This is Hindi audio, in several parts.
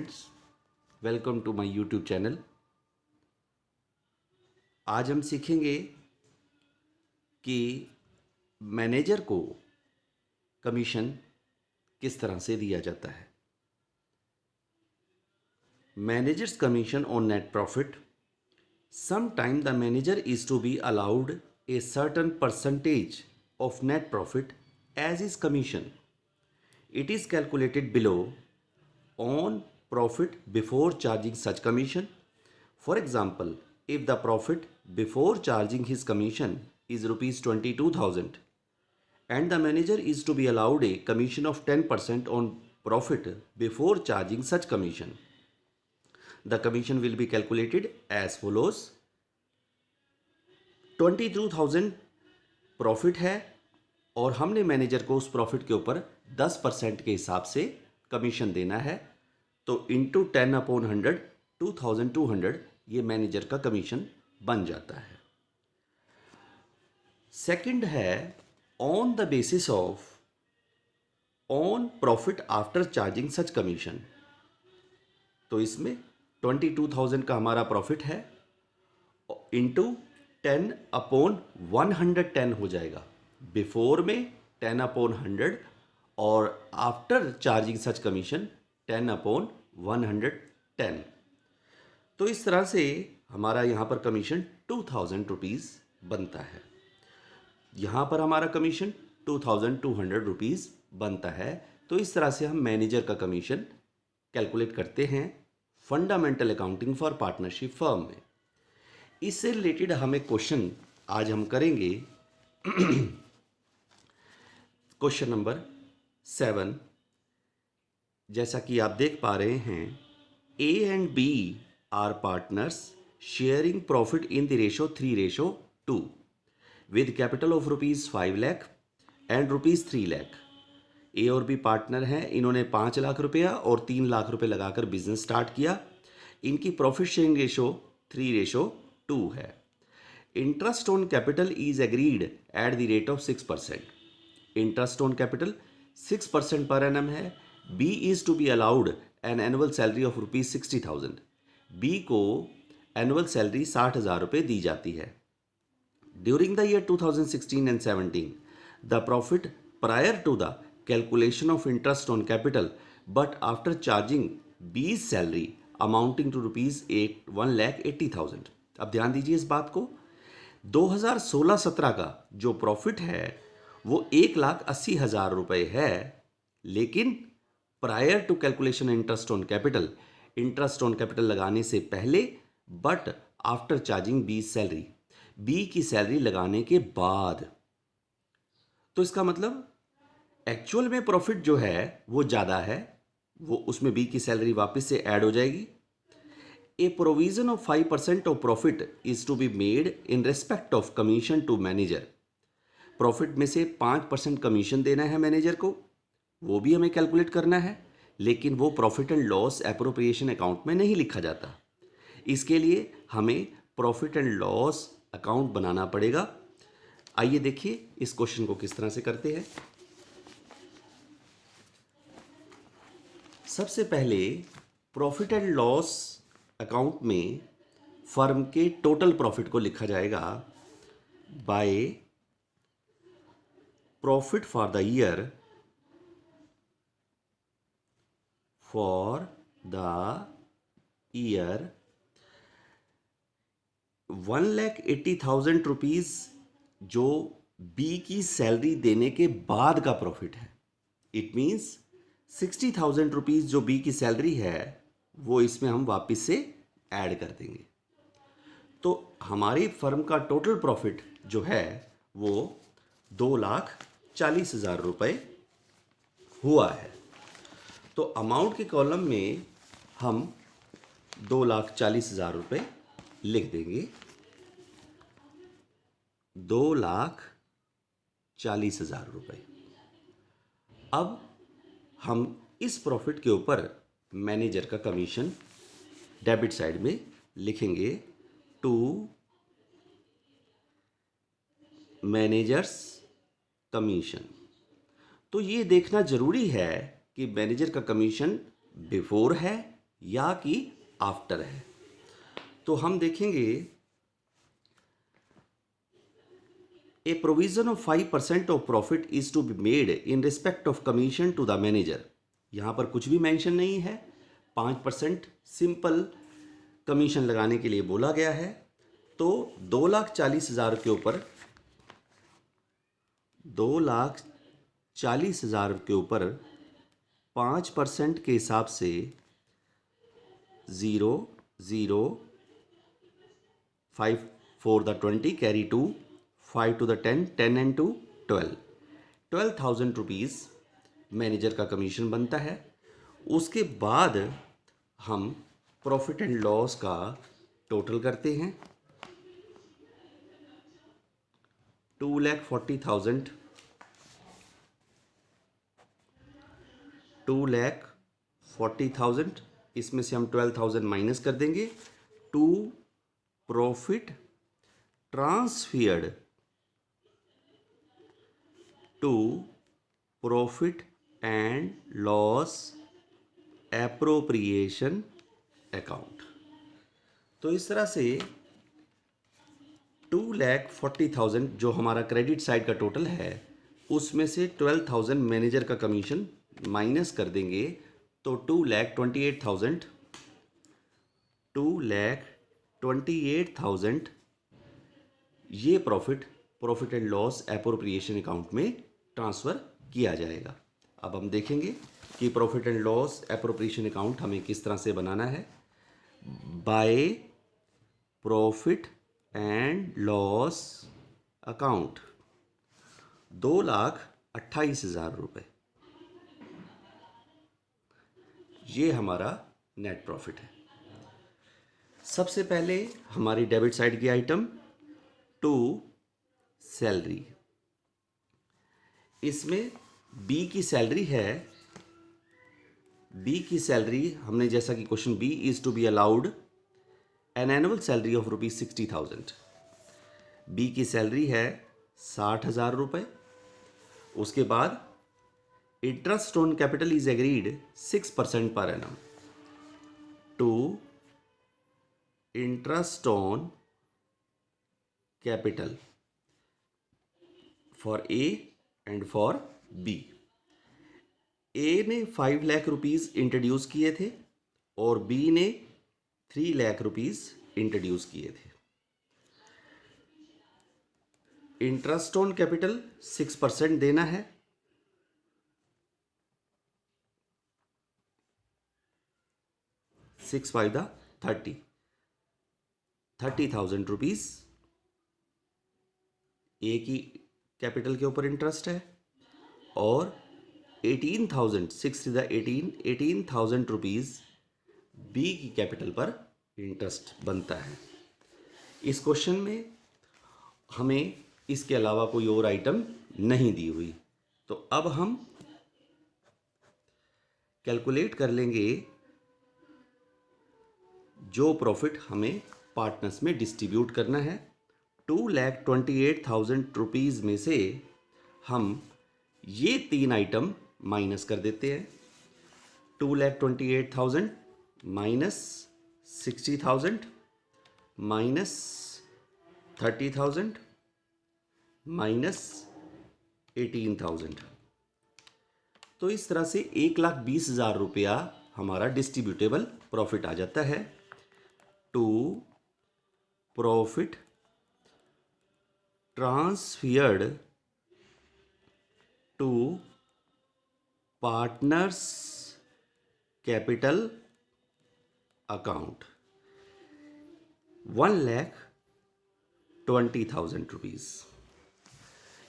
Friends, welcome to my YouTube channel. आज हम सीखेंगे कि मैनेजर को कमीशन किस तरह से दिया जाता है। Managers commission on net profit. Sometime the manager is to be allowed a certain percentage of net profit as his commission. It is calculated below on profit before charging such commission. For example, if the profit before charging his commission is rupees 22,000 and the manager is to be allowed a commission of 10% on profit before charging such commission, the commission will be calculated as follows. 22,000 profit है और हमने मैनेजर को उस प्रॉफिट के ऊपर 10% के हिसाब से कमीशन देना है, तो इंटू 10/100 2200 ये मैनेजर का कमीशन बन जाता है। सेकंड है on the basis of on profit after charging such commission. तो इसमें 22,000 का हमारा प्रॉफिट है, इंटू 10/110 हो जाएगा। बिफोर में 10/100 और आफ्टर चार्जिंग सच कमीशन 10/110। तो इस तरह से हमारा यहाँ पर कमीशन 2,000 रुपीज़ बनता है। यहाँ पर हमारा कमीशन 2,200 रुपीज़ बनता है। तो इस तरह से हम मैनेजर का कमीशन कैलकुलेट करते हैं fundamental accounting for partnership firm में। इससे रिलेटेड हम एक क्वेश्चन आज हम करेंगे। Question number 7। जैसा कि आप देख पा रहे हैं, A and B are partners sharing profit in the ratio 3:2 with capital of ₹5 lakh and ₹3 lakh. A और बी पार्टनर हैं, इन्होंने 5 लाख रुपया और 3 लाख रुपए लगाकर बिजनेस स्टार्ट किया। इनकी प्रॉफिट शेयरिंग रेशो 3:2 है। Interest on capital is agreed at the rate of 6%। Interest on capital 6% per annum है। B is to be allowed an annual salary of ₹60,000। B को एनुअल सैलरी 60,000 रुपये दी जाती है। During the year 2016 and 17 the profit prior to the calculation of interest on capital but after charging B's salary amounting to ₹1,80,000। अब ध्यान दीजिए इस बात को। 2016-17 का जो प्रॉफिट है वो 1,80,000 रुपये है, लेकिन prior to calculation interest on capital, interest on capital लगाने से पहले, but after charging B salary, B की सैलरी लगाने के बाद। तो इसका मतलब एक्चुअल में प्रॉफिट जो है वो ज़्यादा है, वो उसमें बी की सैलरी वापस से ऐड हो जाएगी। A provision of 5% of profit is to be made in respect of commission to manager. Profit में से 5% कमीशन देना है मैनेजर को, वो भी हमें कैलकुलेट करना है, लेकिन वो profit and loss appropriation account में नहीं लिखा जाता। इसके लिए हमें प्रॉफिट एंड लॉस अकाउंट बनाना पड़ेगा। आइए देखिए इस क्वेश्चन को किस तरह से करते हैं। सबसे पहले प्रॉफिट एंड लॉस अकाउंट में फर्म के टोटल प्रॉफिट को लिखा जाएगा by profit for the year ₹1,80,000 rupees जो बी की सैलरी देने के बाद का प्रॉफिट है। इट मीन्स 60,000 रुपीज़ जो बी की सैलरी है वो इसमें हम वापस से ऐड कर देंगे। तो हमारी फर्म का टोटल प्रॉफिट जो है वो 2,40,000 रुपये हुआ है। तो अमाउंट के कॉलम में हम 2,40,000 रुपये लिख देंगे। 2,40,000 रुपये। अब हम इस प्रॉफिट के ऊपर मैनेजर का कमीशन डेबिट साइड में लिखेंगे टू मैनेजर्स कमीशन। तो ये देखना जरूरी है कि मैनेजर का कमीशन बिफोर है या कि आफ्टर है। तो हम देखेंगे a provision of 5% of profit is to be made in respect of commission to the manager. यहाँ पर कुछ भी मेंशन नहीं है, 5% सिंपल कमीशन लगाने के लिए बोला गया है। तो 2,40,000 के ऊपर 2,40,000 के ऊपर 5% के हिसाब से 0, 0, 5 4 the 20 carry 2, 5 to the 10, 10 and 2 12, 12,000 rupees manager का कमीशन बनता है। उसके बाद हम प्रॉफिट एंड लॉस का टोटल करते हैं। 2,40,000, 2,40,000, इसमें से हम 12,000 माइनस कर देंगे। To profit transferred to profit and loss appropriation account. तो इस तरह से 2,40,000 जो हमारा क्रेडिट साइड का टोटल है, उसमें से 12,000 मैनेजर का कमीशन माइनस कर देंगे। तो 2,28,000, 2,28,000 ये profit and loss appropriation account में ट्रांसफ़र किया जाएगा। अब हम देखेंगे कि profit and loss appropriation account हमें किस तरह से बनाना है। Bye profit and loss account 2,28,000 रुपये, ये हमारा नेट प्रॉफिट है। सबसे पहले हमारी डेबिट साइड की आइटम टू सैलरी, इसमें बी की सैलरी है। बी की सैलरी हमने, जैसा कि question B is to be allowed an annual salary of ₹60,000। B की सैलरी है 60,000 रुपये। उसके बाद interest on capital is agreed 6% per annum to interest on capital for A and for B. A ने 5 लाख रुपीज़ इंट्रोड्यूस किए थे और बी ने 3 लाख रुपीज़ इंट्रोड्यूस किए थे। इंटरेस्ट ऑन कैपिटल 6% देना है। सिक्स 5 द 30,000 रुपीज़ ए की कैपिटल के ऊपर इंटरेस्ट है और 18,000, 6 द 18,000 रुपीज़ बी की कैपिटल पर इंटरेस्ट बनता है। इस क्वेश्चन में हमें इसके अलावा कोई और आइटम नहीं दी हुई। तो अब हम कैलकुलेट कर लेंगे जो प्रॉफिट हमें पार्टनर्स में डिस्ट्रीब्यूट करना है। 2,28,000 रुपीज़ में से हम ये 3 आइटम माइनस कर देते हैं। 2,28,000 माइनस 60,000 माइनस 30,000 माइनस 18,000। तो इस तरह से 1,20,000 रुपया हमारा डिस्ट्रीब्यूटेबल प्रॉफिट आ जाता है। To profit transferred to partners capital account 1,20,000 rupees.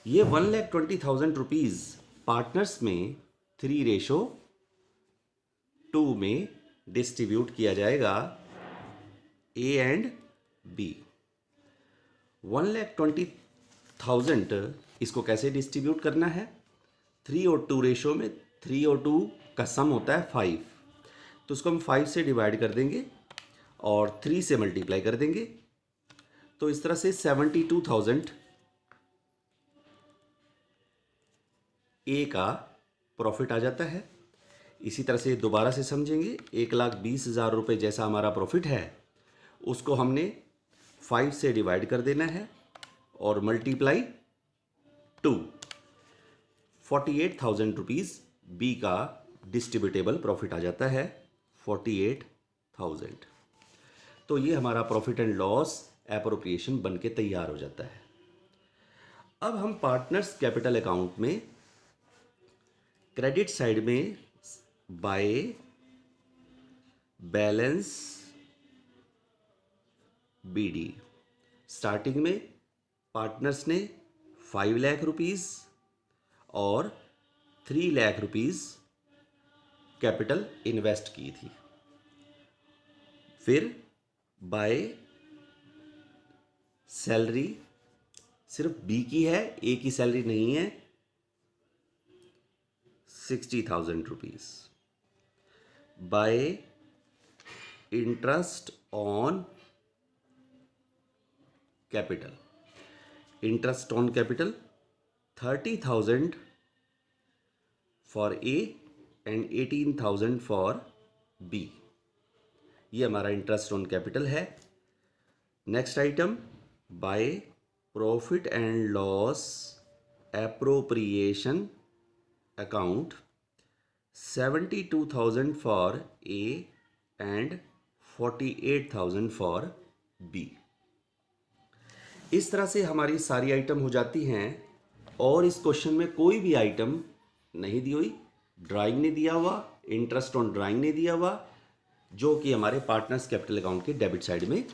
ये 1,20,000 रुपीज़ पार्टनर्स में 3:2 में डिस्ट्रीब्यूट किया जाएगा ए एंड बी। 1,20,000 इसको कैसे डिस्ट्रीब्यूट करना है? 3 और 2 रेशो में 3 और 2 का सम होता है 5, तो उसको हम 5 से डिवाइड कर देंगे और 3 से मल्टीप्लाई कर देंगे। तो इस तरह से 72,000 ए का प्रॉफिट आ जाता है। इसी तरह से दोबारा से समझेंगे। 1,20,000 रुपये जैसा हमारा प्रॉफिट है उसको हमने 5 से डिवाइड कर देना है और मल्टीप्लाई 2। 48,000 रुपीज़ बी का डिस्ट्रीब्यूटेबल प्रॉफिट आ जाता है 48,000। तो ये हमारा प्रॉफिट एंड लॉस एप्रोप्रिएशन बन के तैयार हो जाता है। अब हम पार्टनर्स कैपिटल अकाउंट में क्रेडिट साइड में बाय बैलेंस बीडी स्टार्टिंग में पार्टनर्स ने 5 लाख रुपीज़ और 3 लाख रुपीज़ कैपिटल इन्वेस्ट की थी। फिर बाय सैलरी सिर्फ बी की है, ए की सैलरी नहीं है, 60,000 rupees. By interest on capital, interest on capital 30,000 for A and 18,000 for B. ये हमारा इंटरेस्ट ऑन कैपिटल है। Next item by profit and loss appropriation account 72,000 for A and 48,000 for B. इस तरह से हमारी सारी आइटम हो जाती हैं और इस क्वेश्चन में कोई भी आइटम नहीं दी हुई, ड्राइंग नहीं दिया हुआ, इंटरेस्ट ऑन ड्राइंग नहीं दिया हुआ, जो कि हमारे पार्टनर्स कैपिटल अकाउंट के डेबिट साइड में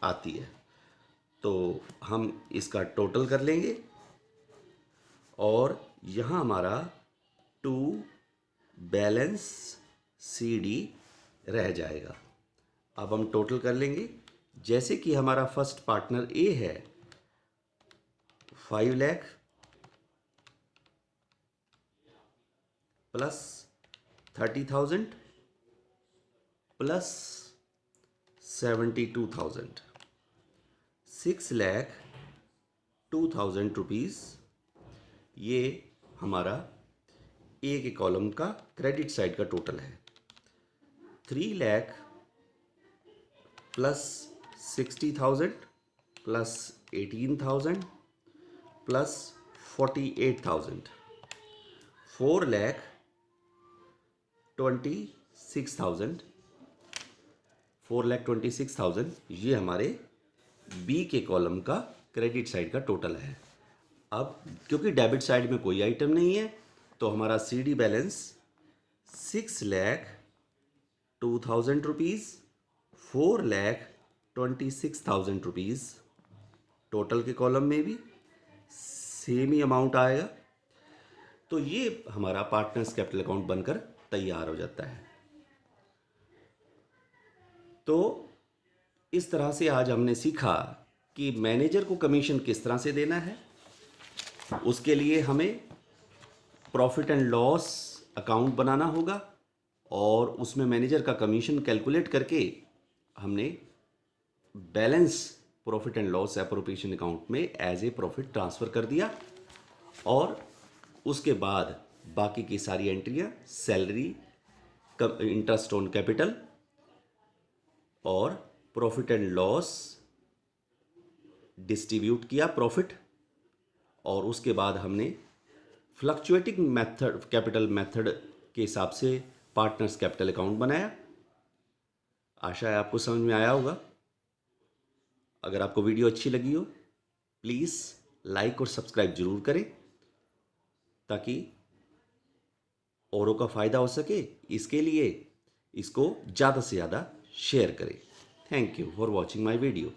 आती है। तो हम इसका टोटल कर लेंगे और यहाँ हमारा टू बैलेंस सी डी रह जाएगा। अब हम टोटल कर लेंगे। जैसे कि हमारा फर्स्ट पार्टनर ए है 5 लाख प्लस 30,000 प्लस 72,000, 6,02,000 रुपीज़। ये हमारा ए के कॉलम का क्रेडिट साइड का टोटल है। 3 लाख प्लस 60,000 प्लस 18,000 प्लस 48,000, 4,26,000, 4,26,000 ये हमारे बी के कॉलम का क्रेडिट साइड का टोटल है। अब क्योंकि डेबिट साइड में कोई आइटम नहीं है तो हमारा C D balance 6,02,000 rupees, 4,26,000 rupees. Total के कॉलम में भी सेम ही अमाउंट आएगा। तो ये हमारा पार्टनर्स कैपिटल अकाउंट बनकर तैयार हो जाता है। तो इस तरह से आज हमने सीखा कि मैनेजर को कमीशन किस तरह से देना है। उसके लिए हमें प्रॉफिट एंड लॉस अकाउंट बनाना होगा और उसमें मैनेजर का कमीशन कैलकुलेट करके हमने balance profit and loss appropriation account में एज ए प्रॉफिट ट्रांसफ़र कर दिया और उसके बाद बाकी की सारी एंट्रियां सैलरी, इंटरेस्ट ऑन कैपिटल और प्रॉफिट एंड लॉस डिस्ट्रीब्यूट किया प्रॉफिट। और उसके बाद हमने फ्लक्चुएटिंग मेथड, कैपिटल मेथड के हिसाब से पार्टनर्स कैपिटल अकाउंट बनाया। आशा है आपको समझ में आया होगा। अगर आपको वीडियो अच्छी लगी हो प्लीज़ लाइक और सब्सक्राइब ज़रूर करें ताकि औरों का फ़ायदा हो सके। इसके लिए इसको ज़्यादा से ज़्यादा शेयर करें। Thank you for watching my video.